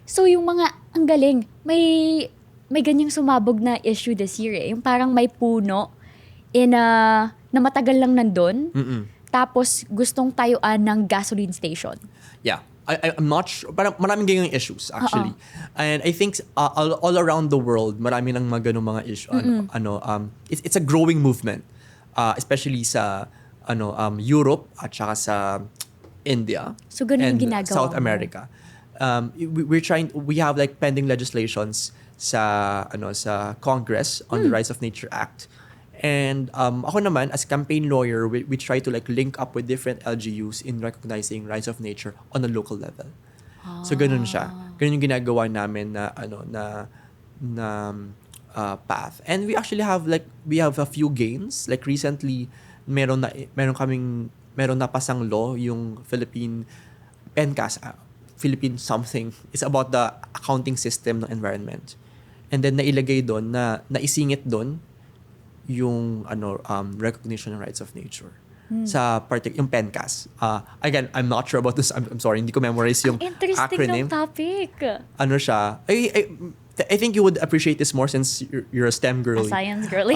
So yung mga, ang galing, may ganyang sumabog na issue this year eh. Yung parang may puno na matagal lang nandun. Tapos gustong tayuan ng gasoline station. Yeah. I'm not sure. Parang maraming ganyang issues actually. And I think all around the world, marami nang mga ganung mga issue. It's a growing movement. Especially sa Europe at saka sa India. So ganun yung and ginagawa South mo. America. We have like pending legislations sa Congress on the Rights of Nature Act. And ako naman, as campaign lawyer, we try to like link up with different LGUs in recognizing rights of nature on a local level. So ganun siya. Ganun yung ginagawa namin path. And we actually have a few gains. Like recently, meron na pasang law yung Philippine PENCAS, Philippine something. It's about the accounting system ng environment. And then nailagay doon naisingit doon yung recognition ng rights of nature sa yung PENCAS. Again, I'm not sure about this. I'm sorry, hindi ko memorize yung Interesting acronym. ng topic. Ano siya? I think you would appreciate this more since you're a STEM girly. A science girly.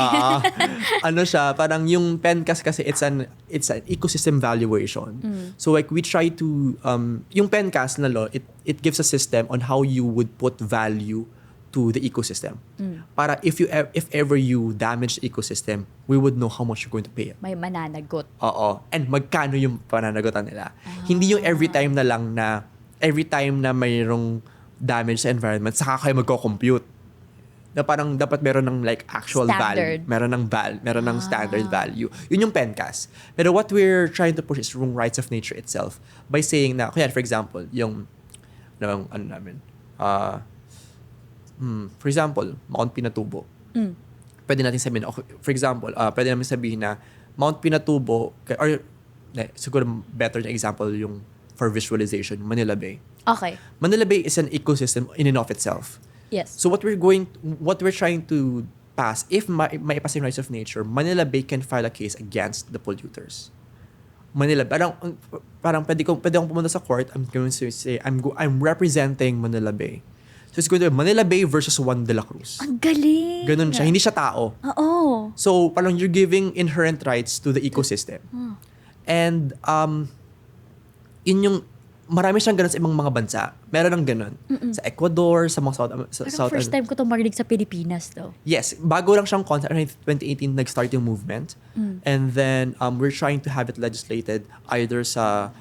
Ano siya? Parang yung PENCAS kasi it's an ecosystem valuation. So like we try to yung PENCAS na law, it gives a system on how you would put value to the ecosystem. Para if ever you damage the ecosystem, we would know how much you're going to pay. May mananagot. Oo. And magkano yung pananagutan nila. Hindi yung every time na mayroong damage sa environment, saka kayo magko-compute. Na parang dapat meron ng like actual value. Standard. Meron ng standard value. Yun yung PENCAS. Pero what we're trying to push is yung rights of nature itself by saying na, kaya for example, for example, Mount Pinatubo. Pwede natin sabihin, for example, pwede namin sabihin na Mount Pinatubo, or siguro better na example yung for visualization, Manila Bay. Okay. Manila Bay is an ecosystem in and of itself. Yes. So what we're trying to pass, if maipas yung rights of nature, Manila Bay can file a case against the polluters. Manila, parang pwede akong pumunta sa court, I'm going to say, I'm representing Manila Bay. So it's going to be Manila Bay versus Juan de la Cruz. Ang galing. Ganun siya. Hindi siya tao. Oo. So parang you're giving inherent rights to the ecosystem. And yun yung marami siyang ganun sa ibang mga bansa. Meron ng ganun. Sa Ecuador, sa mga Parang first time ko itong marinig sa Pilipinas though. Yes. Bago lang siyang concept. 2018, nag-start yung movement. And then we're trying to have it legislated either sa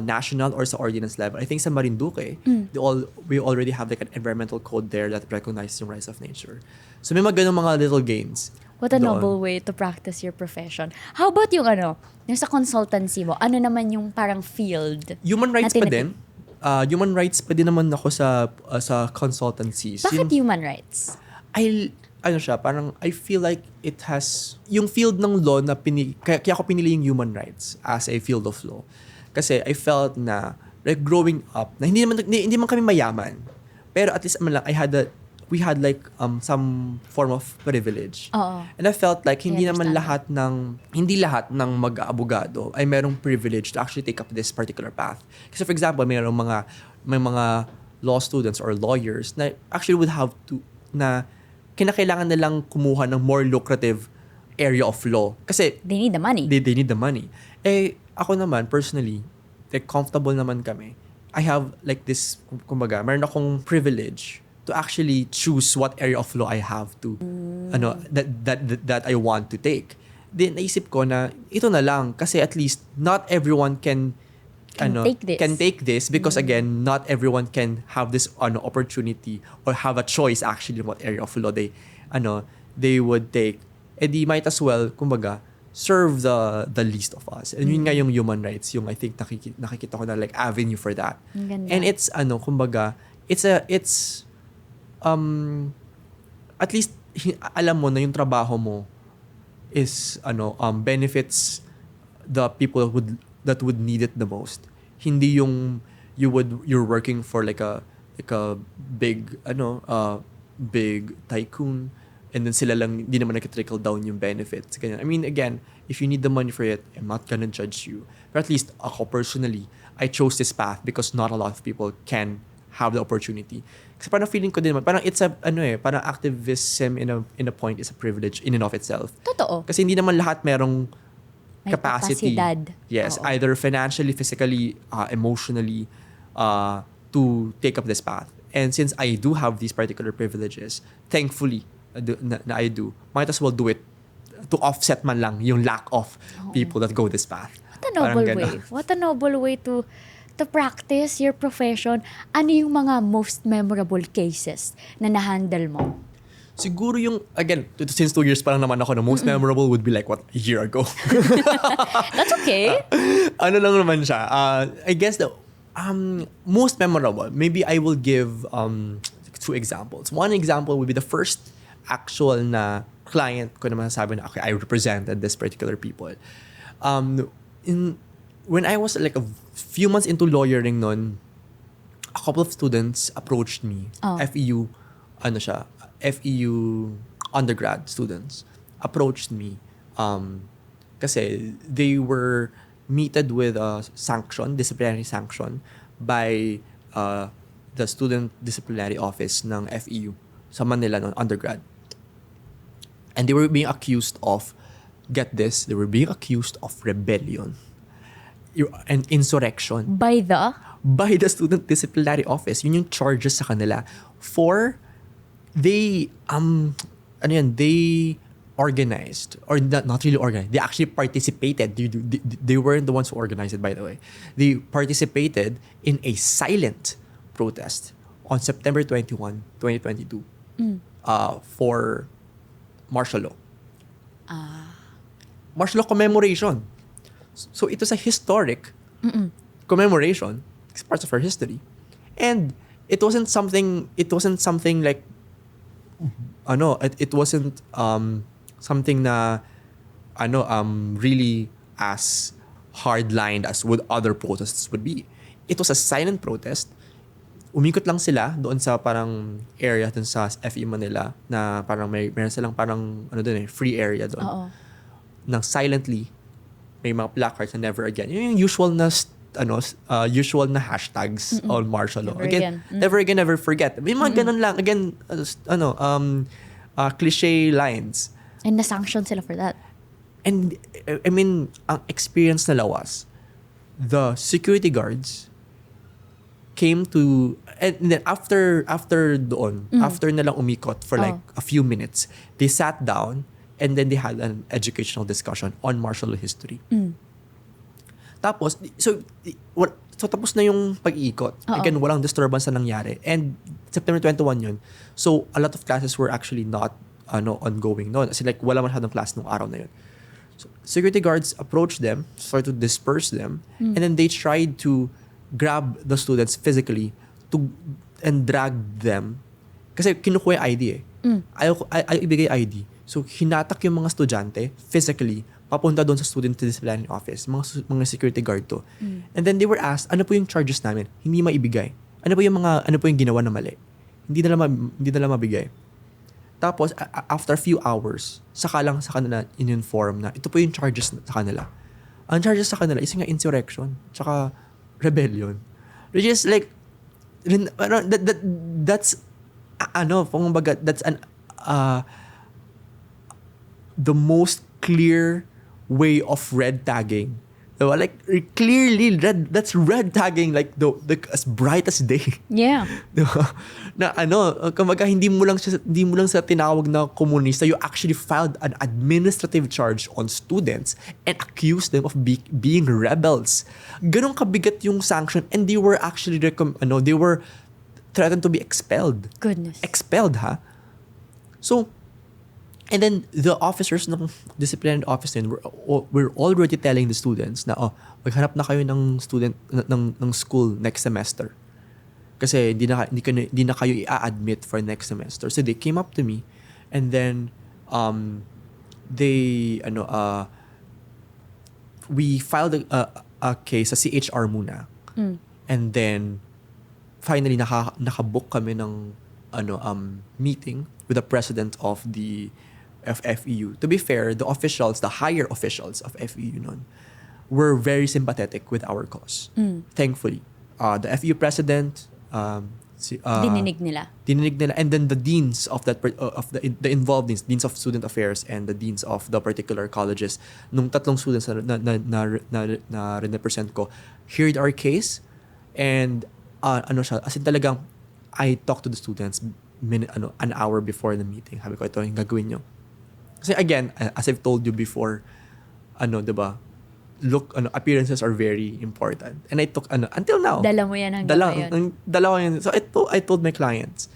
national or sa ordinance level. I think sa Marinduque, we already have like an environmental code there that recognizes yung rights of nature. So may mga ganun mga little gains. What a doon. noble way to practice your profession. How about yung yung sa consultancy mo? Ano naman yung parang field? Human rights pa din. Human rights pa din naman ako sa consultancies. Bakit human rights? Parang I feel like it has, yung field ng law na kaya ako pinili yung human rights as a field of law. Kasi I felt na like growing up na hindi man kami mayaman. Pero at least we had like some form of privilege. And I felt like hindi lahat ng mag-aabogado ay merong privilege to actually take up this particular path. Kasi for example, may mga law students or lawyers na actually would have to na kinakailangan nilang kumuha ng more lucrative area of law. Kasi they need the money. They need the money. Ako naman, personally, like, comfortable naman kami. I have like this, kumbaga, meron akong privilege to actually choose what area of law I have to, that I want to take. Then, naisip ko na, ito na lang, kasi at least, not everyone can take this because again, not everyone can have this opportunity or have a choice actually what area of law they would take. Di might as well, kumbaga, serve the least of us. And yun nga yung human rights, yung I think nakikita ko na like avenue for that. And it's kumbaga, it's at least alam mo na yung trabaho mo is benefits the people that would need it the most. Hindi yung you're working for like a big big tycoon and then sila lang, hindi naman nag-trickle down yung benefits. Ganyan. I mean, again, if you need the money for it, I'm not gonna judge you. But at least, ako personally, I chose this path because not a lot of people can have the opportunity. Kasi parang feeling ko din naman, parang it's a, parang activism in a point is a privilege in and of itself. Totoo. Kasi hindi naman lahat merong May capacity. kapasidad. Yes, Oo. either financially, physically, emotionally, to take up this path. And since I do have these particular privileges, thankfully, na I do, might as well do it to offset man lang yung lack of people that go this path. What a noble Parang way. ganon. What a noble way to practice your profession. Ano yung mga most memorable cases na na-handle mo? Siguro yung, again, since 2 years pa lang naman ako, the most memorable would be like, what, a year ago? That's okay. Ano lang naman siya. I guess the most memorable, maybe I will give 2 examples. One example would be the first actual na client ko naman sabi na, okay, I represented this particular people. When I was like a few months into lawyering nun, a couple of students approached me. FEU undergrad students approached me kasi they were meted with a disciplinary sanction by the student disciplinary office ng FEU sa Manila noon, undergrad. And they were being accused of, get this, they were being accused of rebellion and insurrection By the? by the student disciplinary office. Yun yung charges sa kanila for they organized, or not really organized, they actually participated. They weren't the ones who organized it, by the way. They participated in a silent protest on September 21, 2022 for martial law. Martial law commemoration. So it was a historic commemoration. It's part of our history. And it wasn't something like it wasn't something na really as hard-lined as would other protests would be. It was a silent protest. Umikot lang sila doon sa parang area doon sa FE Manila na parang meron silang parang free area doon. Oo. Nang silently may mga placards na never again. Yun yung usual na hashtags on martial law. Never again. Never again, never forget. May mga ganun lang. Again, cliche lines. And na-sanction sila for that. And I mean, ang experience nila was the security guards came to, and then after doon, after nilang umikot for like a few minutes, they sat down and then they had an educational discussion on martial law history. Tapos, so tapos na yung pag-iikot. Again, walang disturbance na nangyari. And September 21 yun. So, a lot of classes were actually not ongoing noon. Kasi like, wala masyadong class nung araw na yun. So, security guards approached them, started to disperse them, and then they tried to grab the students physically and drag them. Kasi kinukuha yung ID eh. Ayaw ibigay ID. So, hinatak yung mga estudyante physically papunta doon sa student disciplinary office. Mga security guard to. And then they were asked, ano po yung charges namin? Hindi maibigay. Ano po yung ginawa na mali? Hindi nila mabigay. Tapos, after a few hours, saka lang sa kanila in-inform na ito po yung charges sa kanila. Ang charges sa kanila is nga insurrection, tsaka rebellion. Which is like, that's the most clear way of red tagging. Diba? Like, clearly, that's red tagging like the as bright as day. Yeah. Diba? Na kumbaga hindi mo lang sa tinawag na komunista, you actually filed an administrative charge on students and accused them of being rebels. Ganun kabigat yung sanction, and they were actually they were threatened to be expelled. Goodness. Expelled, ha? So, and then the officers ng disciplinary office were already telling the students na maghanap na kayo ng student ng school next semester. Kasi hindi na kayo i-admit for next semester. So they came up to me, and then we filed a case sa CHR muna. And then finally nakabook kami ng meeting with the president of the FEU. To be fair, the higher officials of FEU noon, were very sympathetic with our cause. Thankfully. The FU president, Dininig nila. and then the deans of the involved deans of student affairs and the deans of the particular colleges nung tatlong students na represent ko heard our case, and as in talagang I talked to the students an hour before the meeting. Sabi ko, ito yung gagawin nyo. Kasi again, as I've told you before, 'di ba? Appearances are very important. And I took until now. Dala mo yan hanggang ngayon. Dala ko yan. So I told my clients,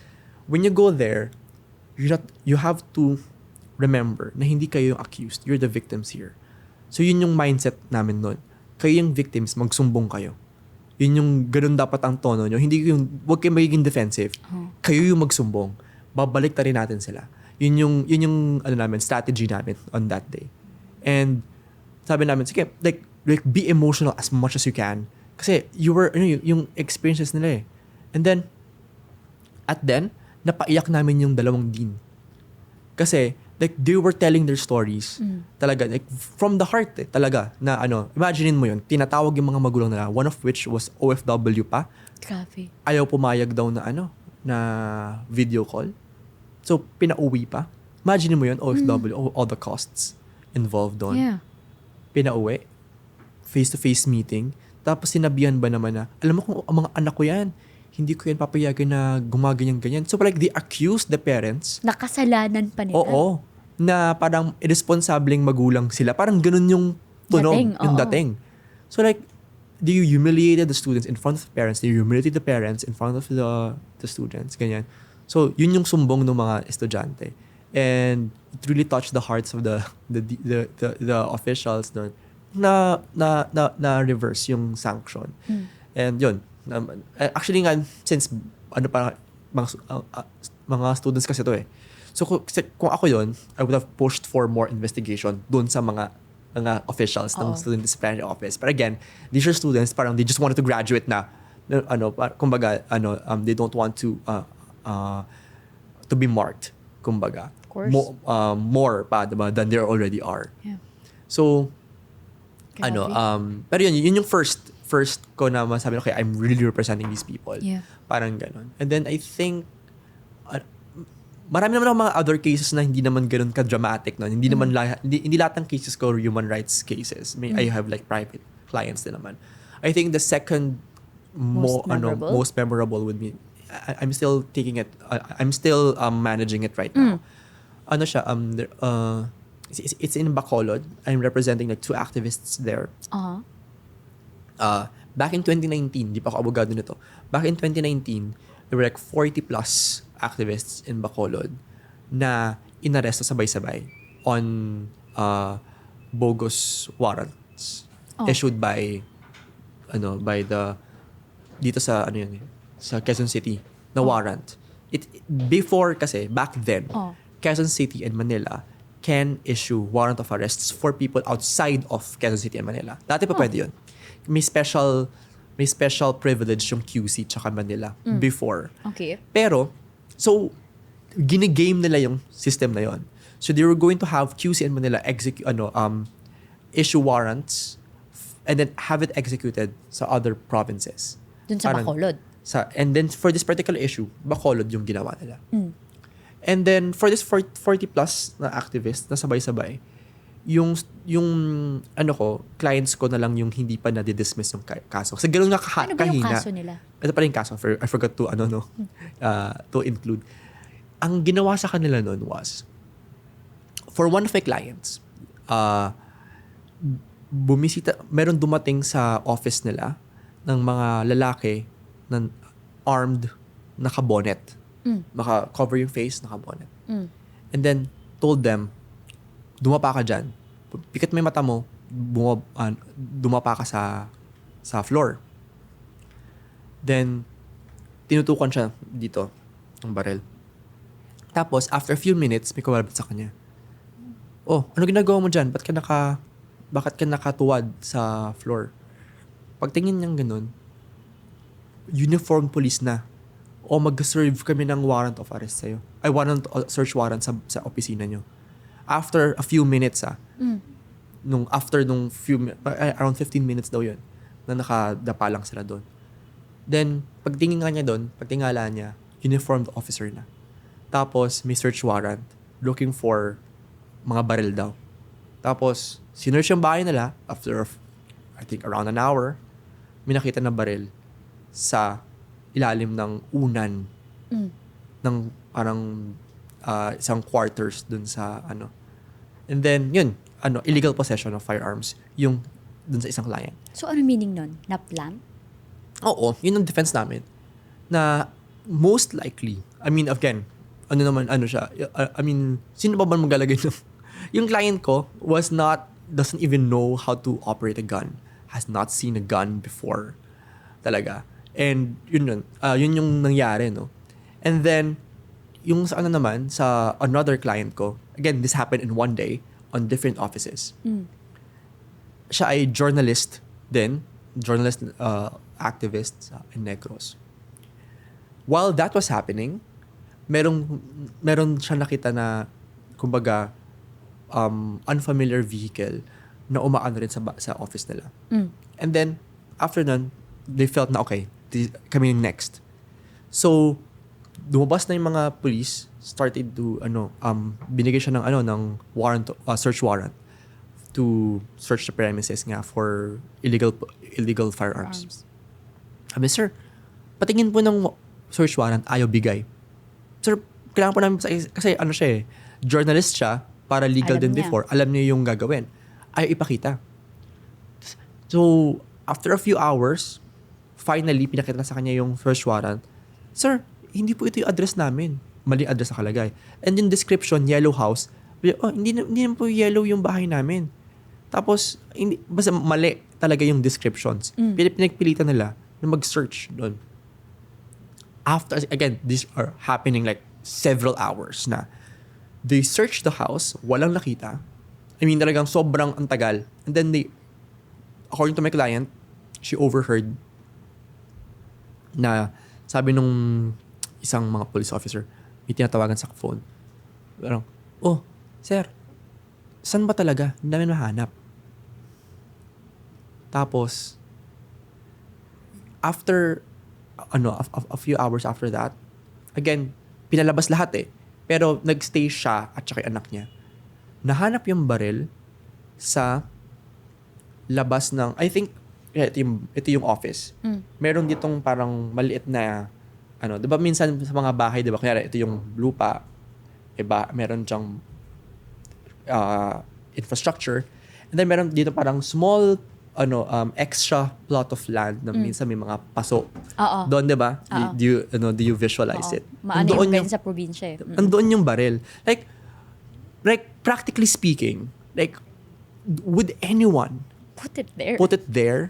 when you go there, you have to remember na hindi kayo yung accused. You're the victims here. So yun yung mindset namin nun. Kayo yung victims, magsumbong kayo. Yun yung ganun dapat ang tono nyo. Huwag kayo magiging defensive. Kayo yung magsumbong. Babalik ta rin natin sila. Yun yung strategy namin on that day. And sabi namin, sige, like be emotional as much as you can. Kasi yung experiences nila eh. And then, napaiyak namin yung dalawang dean. Kasi, like, they were telling their stories. Talaga, like, from the heart eh, talaga. Na imaginein mo yun, tinatawag yung mga magulang nila, one of which was OFW pa. Grabe. Ayaw pumayag daw na video call. So, pinauwi pa. Imagine mo yun, OFW, all the costs involved doon. Yeah. Pinauwi, face-to-face meeting, tapos sinabihan ba naman na, alam mo kung ang mga anak ko yan, hindi ko yan papayagan na gumaganyan-ganyan. So like, they accused the parents. Nakasalanan pa nila. Oo. Na parang irresponsableng magulang sila. Parang ganun yung tunog, yung dating. So like, they humiliated the students in front of the parents. They humiliated the parents in front of the students. Ganyan. So, yun yung sumbong ng mga estudyante. And it really touched the hearts of the officials doon na reverse yung sanction. And yun, actually nga since mga students kasi to eh. So kung ako yun, I would have pushed for more investigation doon sa mga officials ng student disciplinary office. But again, these are students parang they just wanted to graduate na kumbaga they don't want to be marked kumbaga. More pa diba, than there already are. Yeah. So pero yun yung first ko na masabi, okay, I'm really representing these people. Yeah. Parang ganon. And then I think marami naman mga other cases na hindi naman ganun ka-dramatic, no? Hindi naman hindi lahat ng cases ko human rights cases. I have like private clients din naman. I think the second most memorable would be I'm still taking it I'm still managing it right now. It's in Bacolod. I'm representing like 2 activists there. Back in 2019, di pa ako abogado nito. Back in 2019, there were like 40 plus activists in Bacolod na inaresto sabay-sabay on bogus warrants issued by dito sa sa Quezon City na warrant. Before kasi back then, Quezon City and Manila can issue warrant of arrests for people outside of Quezon City and Manila. Dati pa pwede yun. May special privilege yung QC tsaka Manila before. Okay. Pero, so, ginigame nila yung system na yon. So, they were going to have QC and Manila issue warrants and then have it executed sa other provinces. Dun sa Bacolod. And then, for this particular issue, Bacolod yung ginawa nila. And then, for this 40 plus na activists na sabay-sabay, yung clients ko na lang yung hindi pa na-dismiss yung kaso. Kasi gano'n nga kahina. Ano ba yung kaso nila? Ito pa rin yung kaso. I forgot to, to include. Ang ginawa sa kanila nun was, for one of my clients, meron dumating sa office nila ng mga lalaki na armed, naka-bonnet. Naka-cover yung face, naka-bonnet. And then, told them, dumapa ka dyan. Pikat may mata mo, dumapa ka sa floor. Then, tinutukan siya dito, ng barel. Tapos, after a few minutes, may kumalabot sa kanya. Oh, ano ginagawa mo dyan? Bakit ka nakatuwad sa floor? Pagtingin niyang ganun, uniformed police na. O mag-serve kami ng warrant of arrest sa'yo. Search warrant sa opisina nyo. After a few minutes, after nung around 15 minutes daw yun, na nakadapa lang sila doon. Then, pagtingin nga niya doon, pagtingala niya, uniformed officer na. Tapos, may search warrant looking for mga baril daw. Tapos, sinearch yung bahay nila after, I think, around an hour, may nakita na baril sa ilalim ng unan ng parang isang quarters dun sa ano. And then, yun, illegal possession of firearms yung dun sa isang client. So, ano meaning nun? Na-plan? Oo, yun ang defense namin. Na most likely, I mean, again, siya, I mean, sino ba maglalagay ng... Yung client ko doesn't even know how to operate a gun. Has not seen a gun before. Talaga. And yun yung nangyari, no? And then, yung sa sa another client ko, again, this happened in one day on different offices. Siya ay journalist activist in Negros. While that was happening, meron siya nakita na, kumbaga, unfamiliar vehicle na umaano rin sa office nila. And then, after nun, they felt na, okay, kami yung next. So, lumabas na yung mga police, started to, binigay siya ng warrant, search warrant to search the premises nga for illegal firearms. Sabi, sir, patingin po ng search warrant, ayaw bigay. Sir, kailangan po namin, kasi siya journalist siya, para legal din before, alam niya yung gagawin. Ayaw ipakita. So, after a few hours, finally, pinakita na sa kanya yung search warrant. Sir, hindi po ito yung address namin. Maling address nakalagay. And in description, yellow house. Hindi naman po yellow yung bahay namin. Tapos, basta mali talaga yung descriptions. Pinagpilitan nila na mag-search doon. After, again, these are happening like several hours na. They searched the house, walang nakita. I mean, talagang sobrang antagal. And then according to my client, she overheard na sabi nung isang mga police officer, may tinatawagan sa phone. Parang, sir, saan ba talaga? Hindi namin mahanap. Tapos, after, a few hours after that, again, pinalabas lahat pero nagstay siya at saka yung anak niya. Nahanap yung baril sa labas ng, I think, ito yung office. Meron ditong parang maliit na, di ba minsan sa mga bahay, di ba, kaya ito yung lupa, iba, meron dyang infrastructure. And then meron dito parang small, extra plot of land na minsan may mga paso. Doon, di ba? Do you visualize it? Maano yung ganyan sa probinsya Andoon yung baril. Like, practically speaking, like, would anyone put it there?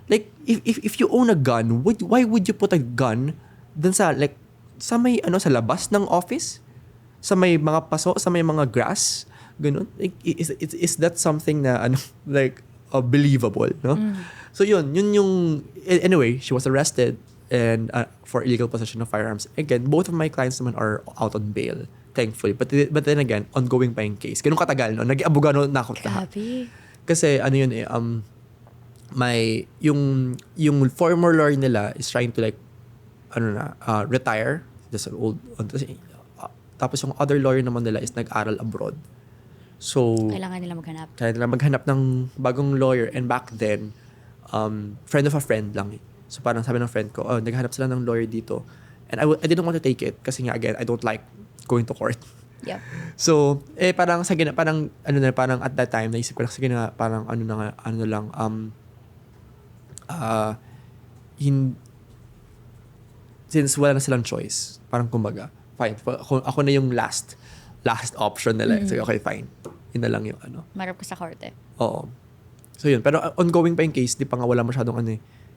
Like, if you own a gun, why would you put a gun dun sa, like, sa may, sa labas ng office? Sa may mga paso? Sa may mga grass? Ganun? Like, is that something na, like, believable, no? So yun yung, anyway, she was arrested and for illegal possession of firearms. Again, both of my clients naman are out on bail, thankfully. But then again, ongoing pa yung case. Ganun katagal, no? Nag-abogado na ako lahat. Kasi yung former lawyer nila is trying to like, retire. Just an old, tapos yung other lawyer naman nila is nag-aral abroad. So, kailangan nila maghanap ng bagong lawyer. And back then, friend of a friend lang. So parang sabi ng friend ko, naghanap sila ng lawyer dito. And I didn't want to take it kasi nga again, I don't like going to court. Yep. So, parang parang at that time, naisip ko na sige na parang since wala na silang choice, parang kumbaga, fine. Ako na yung last option nila. So, okay, fine. Yun na lang yung Marap ka sa korte. Oo. So, yun. Pero ongoing pa yung case. Di pa nga wala masyadong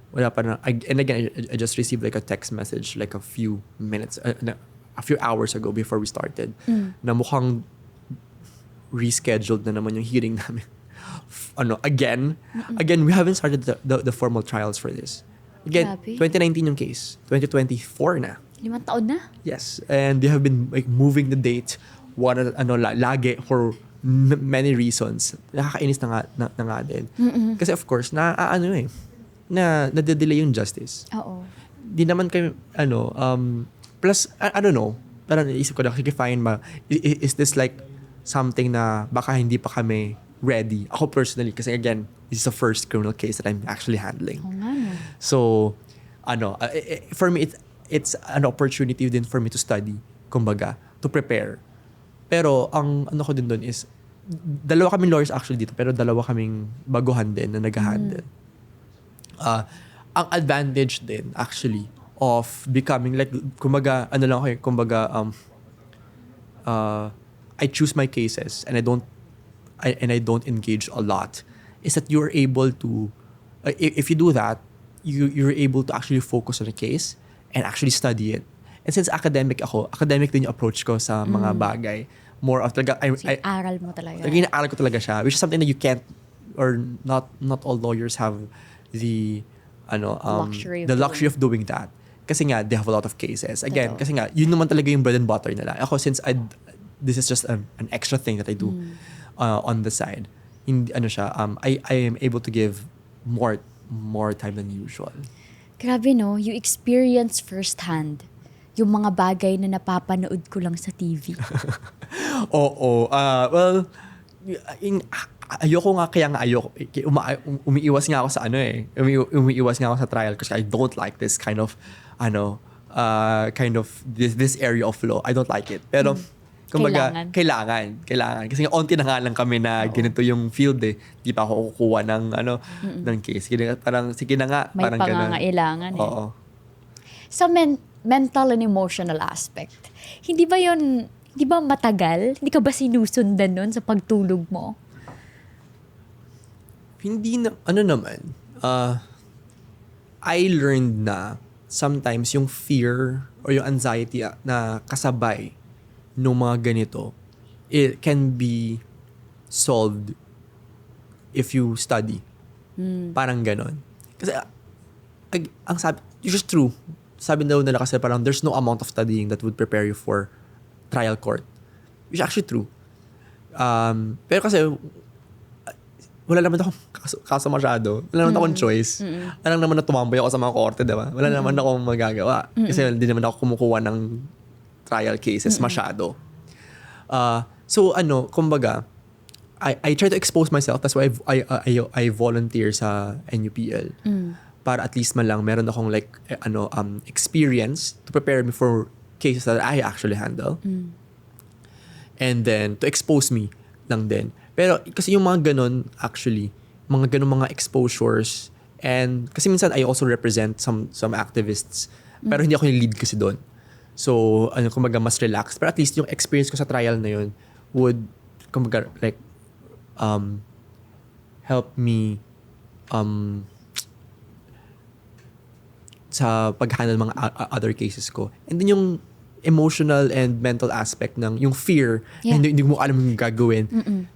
wala pa na. And again, I just received like a text message like a few minutes, a few hours ago before we started na mukhang rescheduled na naman yung hearing namin. Again, we haven't started the formal trials for this. Again, Grabe. 2019 yung case. 2024 na. 5 taon na? Yes. And they have been like moving the date lagi for many reasons. Nakakainis na nga din. Kasi of course, nade-delay yung justice. Oo. Di naman kami, plus, I don't know, parang naisip ko na, sige fine is this like something na baka hindi pa kami ready? Ako personally, kasi again, this is the first criminal case that I'm actually handling. Oo nga, no. So, for me, it's an opportunity din for me to study, kumbaga, to prepare. Pero, ang ano ko din doon is, dalawa kaming lawyers actually dito, pero dalawa kaming baguhan din na nag-handle. Ang advantage din, actually, of becoming, like, kumbaga, I choose my cases and I don't engage a lot, is that you're able to, if you do that, you're able to actually focus on a case and actually study it. And since academic din yung approach ko sa mga bagay. More of talaga, Aral mo talaga. Inaaral ko talaga siya, which is something that you can't, or not all lawyers have the luxury of doing that. Kasi nga, they have a lot of cases. Again, kasi nga, yun naman talaga yung bread and butter nila. Ako, since this is just an extra thing that I do on the side, I am able to give more time than usual. Grabe, no? You experience firsthand yung mga bagay na napapanood ko lang sa TV. Oo. Well, ayoko nga, kaya nga ayoko. Umiiwas nga ako sa umiiwas nga ako sa trial kasi I don't like this kind of this area of law. I don't like it. Pero, kumbaga, kailangan. Kasi nga, onti na nga lang kami na ganito yung field eh. Di pa ako kukuha ng case. Parang, sige na nga. May parang pangangailangan eh. Oo. Sa mental and emotional aspect, hindi ba matagal? Hindi ka ba sinusundan nun sa pagtulog mo? Hindi na, naman, I learned na sometimes yung fear or yung anxiety na kasabay nung mga ganito, it can be solved if you study. Parang ganon. Kasi, ang sabi, it's just true. Sabi daw nila kasi parang there's no amount of studying that would prepare you for trial court. Which is actually true. Pero kasi, wala naman akong kaso masyado. Wala naman akong choice. Wala naman na tumambay ako sa mga korte, diba? Wala naman akong magagawa. Kasi hindi naman ako kumukuha ng trial cases masyado. So, kumbaga, I try to expose myself. That's why I volunteer sa NUPL. Para at least man lang meron akong experience to prepare me for cases that I actually handle. And then, to expose me lang din. Pero, kasi yung mga ganun, actually, mga exposures, and, kasi minsan I also represent some activists, pero hindi ako yung lead kasi doon. So, kumbaga, mas relaxed. Pero at least, yung experience ko sa trial na yun would, kumbaga, help me, sa pag-handle mga other cases ko. And then yung emotional and mental aspect ng yung fear, hindi mo alam yung gagawin,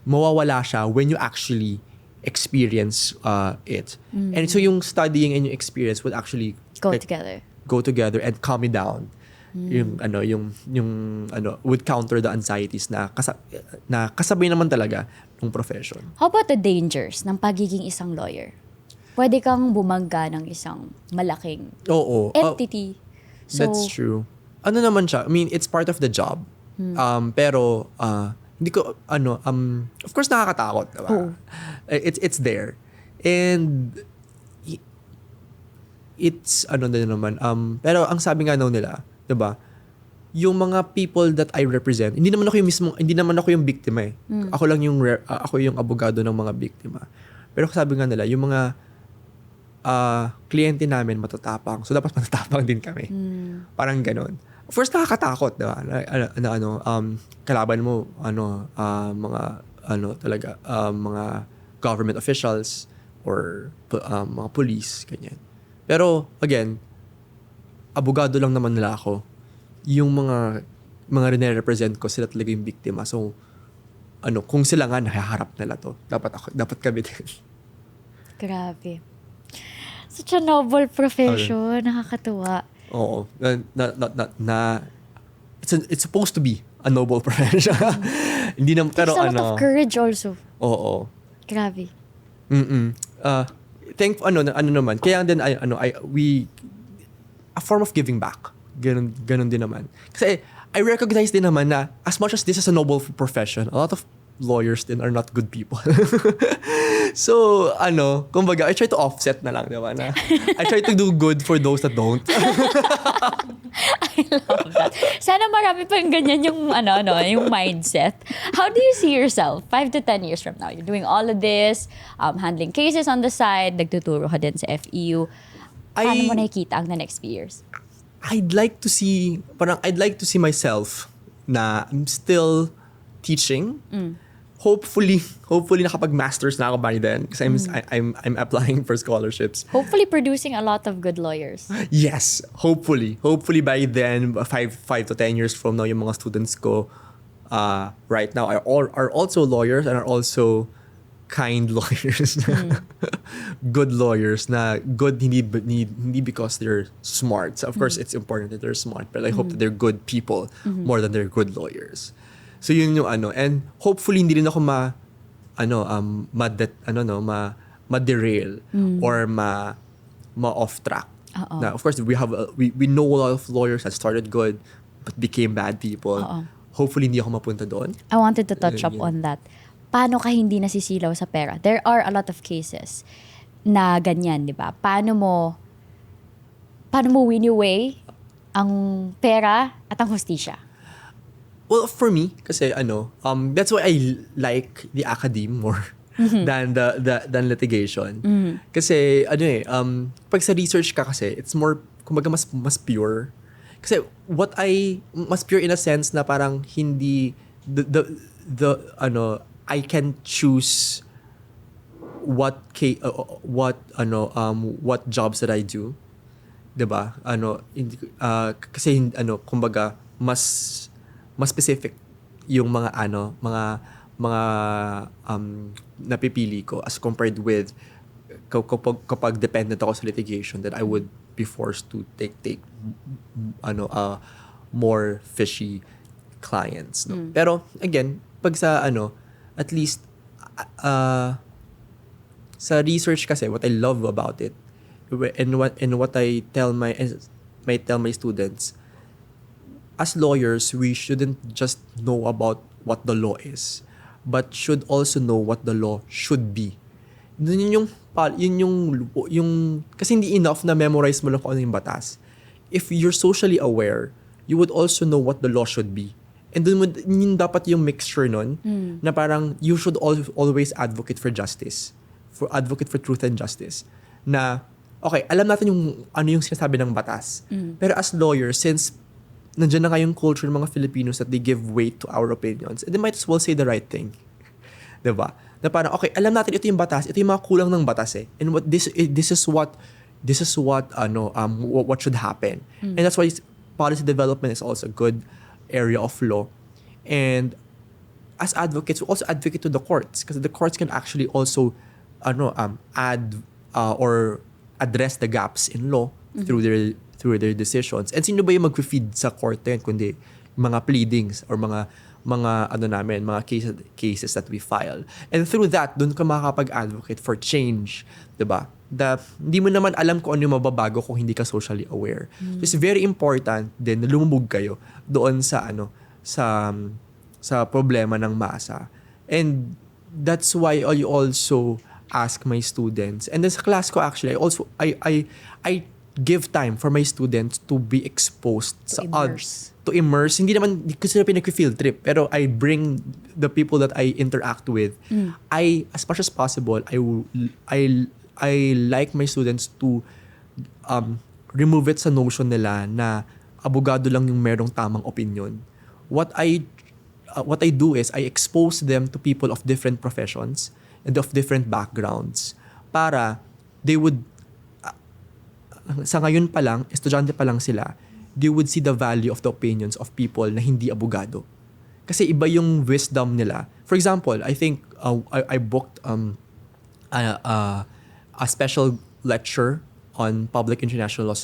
mawawala siya when you actually experience it. And so yung studying and yung experience would actually Go together and calm me down. Yung would counter the anxieties na kasabay naman talaga ng profession. How about the dangers ng pagiging isang lawyer? Pwede kang bumangga ng isang malaking entity. So, that's true. Ano naman siya? I mean, it's part of the job. Pero, hindi ko, of course, nakakatakot. Diba? It's there. And, it's, naman, pero ang sabi nga nila, diba, yung mga people that I represent, hindi naman ako yung biktima eh. Ako yung abogado ng mga biktima. Pero sabi nga nila, yung mga kliyente namin matatapang. So, dapat matatapang din kami. Parang ganon. First, nakakatakot, diba? Kalaban mo, mga government officials or mga police, ganyan. Pero, again, abogado lang naman nila ako. Yung mga rin-represent ko, sila talaga yung biktima. So, kung sila nga nahaharap nila to, dapat kami din. Grabe. Such a noble profession. Nakakatuwa. Oo. It's supposed to be. a noble profession. Hindi na, pero Takes a lot of courage also. Oo. Grabe. Ano naman, kaya din, a form of giving back. Ganun din naman. Kasi, I recognize din naman na, as much as this is a noble profession, a lot of lawyers din are not good people. So, kumbaga, I try to offset na lang, di ba? Na, I try to do good for those that don't. I love that. Sana marami pa yung ganyan yung, yung mindset. How do you see yourself 5 to 10 years from now? You're doing all of this, handling cases on the side, nagtuturo ka din sa FEU. Paano mo nakikita ang the next few years? I'd like to see myself na I'm still teaching. Hopefully nakapag-masters na ako by then because I'm applying for scholarships. Hopefully producing a lot of good lawyers. Yes, hopefully by then 5 to 10 years from now yung mga students ko right now are also lawyers and are also kind lawyers. Good lawyers na good hindi because they're smart. So of course it's important that they're smart, but I hope that they're good people more than they're good lawyers. So yun yung and hopefully hindi rin ako ma-derail or ma-off track. Now, of course, we know a lot of lawyers that started good but became bad people. Hopefully hindi ako mapunta doon. I wanted to touch up on that. Paano ka hindi nasisilaw sa pera? There are a lot of cases na ganyan, di ba? Paano mo win away ang pera at ang hustisya? Well, for me, kasi that's why I like the academe more than litigation. Kasi pag sa research ka kasi, it's more, kumbaga mas pure. Kasi mas pure in a sense na parang hindi I can choose what jobs that I do. 'Di ba? Kasi kumbaga mas specific yung mga napipili ko as compared with kapag dependent ako sa litigation, that I would be forced to take more fishy clients, no? Pero again, pag sa at least sa research kasi, what I love about it and what I tell my students, as lawyers, we shouldn't just know about what the law is, but should also know what the law should be. Yun yung kasi hindi enough na memorize mo lang kung ano yung batas. If you're socially aware, you would also know what the law should be. And yun dapat yung mixture nun, na parang you should always advocate for justice, advocate for truth and justice. Na, okay, alam natin yung ano yung sinasabi ng batas. Pero as lawyers, since nandiyan na kayong culture ng mga Filipinos that they give weight to our opinions, and they might as well say the right thing. Diba? Na parang, okay, alam natin ito yung batas, ito yung mga kulang ng batas eh. And this is what should happen. And that's why policy development is also a good area of law. And as advocates, we also advocate to the courts because the courts can actually also add or address the gaps in law through their decisions. And sino ba yung mag-feed sa court na yun, kundi mga pleadings or mga cases that we file. And through that, doon ka makakapag-advocate for change, 'di ba? Hindi mo naman alam kung ano yung mababago kung hindi ka socially aware. So it's very important din na lumubog kayo doon sa sa problema ng masa. And that's why I also ask my students. And then sa class ko actually, I give time for my students to be exposed to immerse. Hindi naman kasi sila pinag-field trip, pero I bring the people that I interact with. As much as possible, I like my students to remove it sa notion nila na abogado lang yung merong tamang opinion. What I do is I expose them to people of different professions and of different backgrounds para they would sa ngayon pa lang, estudyante pa lang sila, they would see the value of the opinions of people na hindi abogado. Kasi iba yung wisdom nila. For example, I think I booked a special lecture on public international law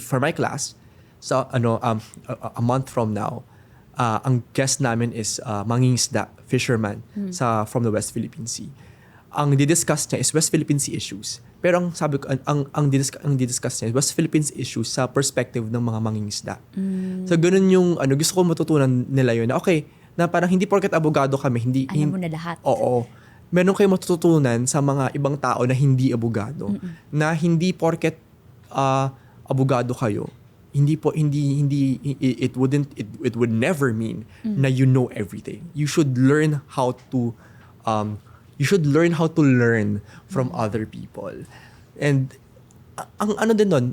for my class. So a month from now, ang guest namin is mangingisda, fisherman from the West Philippine Sea. Ang didiscuss niya is West Philippine Sea issues. Pero ang sabi ko, ang didiscuss niya is West Philippines issues sa perspective ng mga mangingisda. So ganun yung gusto ko matutunan nila yun na okay, na parang hindi porket abogado kami, Alam mo na lahat. Oo. Meron kayong matututunan sa mga ibang tao na hindi abogado. Na hindi porket abogado kayo, it would never mean na you know everything. You should learn how to learn from other people. And ang ano din nun,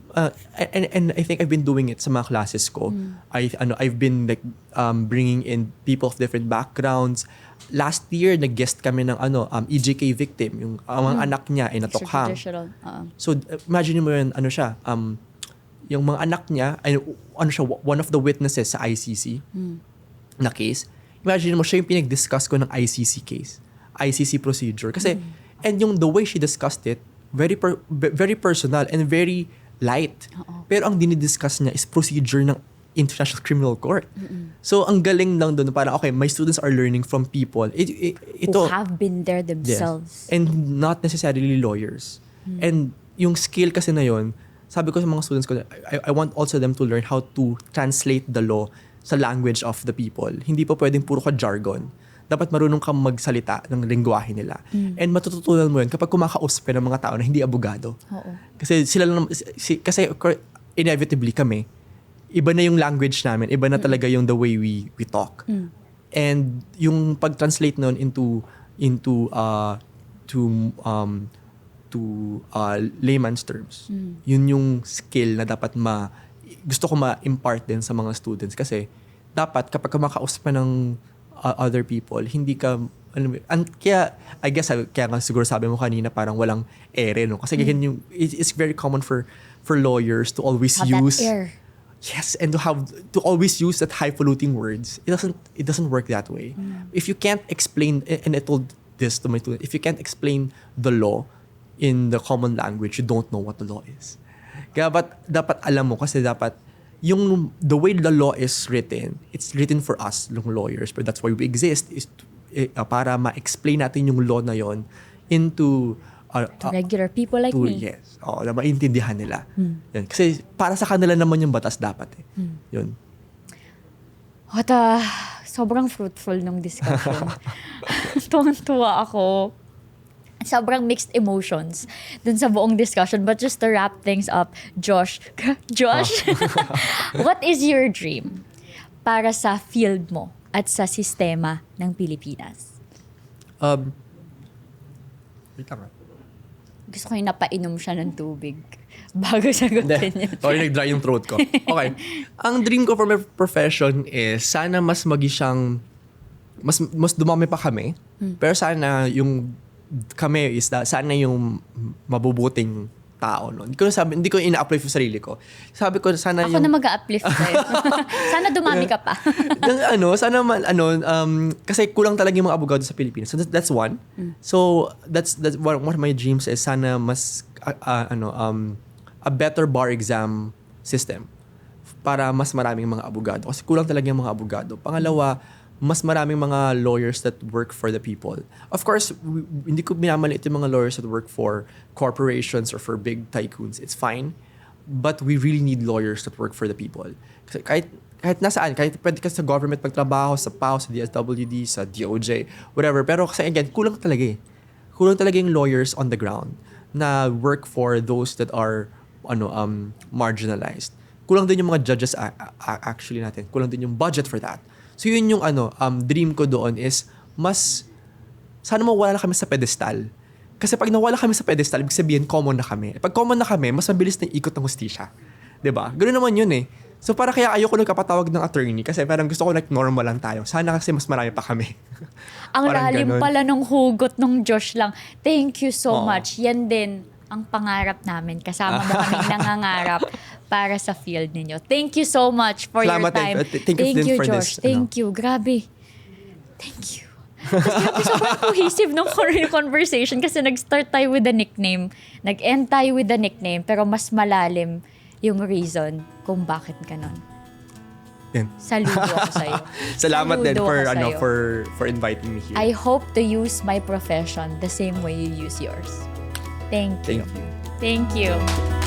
and I think I've been doing it sa mga classes ko. I've been like bringing in people of different backgrounds. Last year nag-guest kami ng EJK victim, yung mga anak niya ay natukhang. So imagine mo yun, yung mga anak niya ay one of the witnesses sa ICC na case. Imagine mo siya yung pinag-discuss ko ng ICC case, ICC procedure. Kasi and yung the way she discussed it, very personal and very light. Pero ang dinidiscuss niya is procedure ng International Criminal Court. So ang galing lang doon, parang okay, my students are learning from people who have been there themselves. Yes, and not necessarily lawyers. And yung skill kasi na yun, sabi ko sa mga students ko, I want also them to learn how to translate the law sa language of the people. Hindi pa pwedeng puro ka jargon. Dapat marunong kang magsalita ng lengguwahe nila. And matututunan mo yun kapag kumakausap ka ng mga tao na hindi abogado. Kasi kasi inevitably kami, iba na yung language namin, iba na talaga yung the way we talk. And yung pag-translate nun into layman's terms. Yun yung skill na dapat gusto ko ma-impart din sa mga students kasi dapat kapag kumakausap ka ng other people, hindi ka kaya I guess kaya nga siguro sabi mo kanina parang walang ere, no? Kasi ganyan it's very common for lawyers to always use that air. Yes, and to always use that highfalutin words. It doesn't work that way. If you can't explain, and I told this to my students, if you can't explain the law in the common language, you don't know what the law is. Kaya dapat alam mo kasi dapat the way the law is written, it's written for us, yung lawyers, but that's why we exist, is para ma-explain natin yung law na yon into to regular people like me. Yes. Na maintindihan nila. Yan. Kasi para sa kanila naman yung batas dapat eh. Yun. What sobrang fruitful nung discussion. Tuwang-tuwa ako. Sobrang mixed emotions dun sa buong discussion. But just to wrap things up, Josh, what is your dream para sa field mo at sa sistema ng Pilipinas? Wait lang. Gusto ko yung napainom siya ng tubig bago sagutin yun. Sorry, nag-dry yung throat ko. Okay. Ang dream ko for my profession is sana mas siyang mas dumami pa kami. Pero sana yung kami is sana yung mabubuting tao. No? Hindi ko ina-uplift yung sarili ko. Sabi ko sana ako na mag-a-uplift sa'yo. Sana dumami ka pa. Sana kasi kulang talaga yung mga abogado sa Pilipinas. So that's one. So that's one of my dreams is sana mas a better bar exam system para mas maraming mga abogado. Kasi kulang talaga yung mga abogado. Pangalawa, mas maraming mga lawyers that work for the people. Of course, hindi ko minamaliit yung mga lawyers that work for corporations or for big tycoons. It's fine. But we really need lawyers that work for the people. Kasi kahit nasaan, kahit pwede ka sa government magtrabaho, sa PAO, sa DSWD, sa DOJ, whatever. Pero kasi again, kulang talaga eh. Kulang talaga yung lawyers on the ground na work for those that are marginalized. Kulang din yung mga judges actually natin. Kulang din yung budget for that. So yun yung dream ko doon is sana mawala na kami sa pedestal. Kasi pag nawala kami sa pedestal, ibig sabihin common na kami. Pag common na kami, mas mabilis na yung ikot ng hustisya. 'Di ba? Ganoon naman yun eh. So para kaya ayoko nagkapatawag ng attorney kasi parang gusto ko like normal lang tayo. Sana kasi mas marami pa kami. Ang lalim pala nung hugot nung Josh lang. Thank you so much. Yan din ang pangarap namin. Kasama mo kaming nangangarap para sa field ninyo. Thank you so much for your time. Thank you, Josh. This, Thank you. Grabe. Thank you. Grabe, sobrang cohesive ng conversation kasi nag-start tayo with the nickname. Nag-end tayo with the nickname pero mas malalim yung reason kung bakit ganon. Yan. Saludo ako sa'yo. Salamat din Saludo for ako sa'yo. for inviting me here. I hope to use my profession the same way you use yours. Thank you. Thank you. Thank you.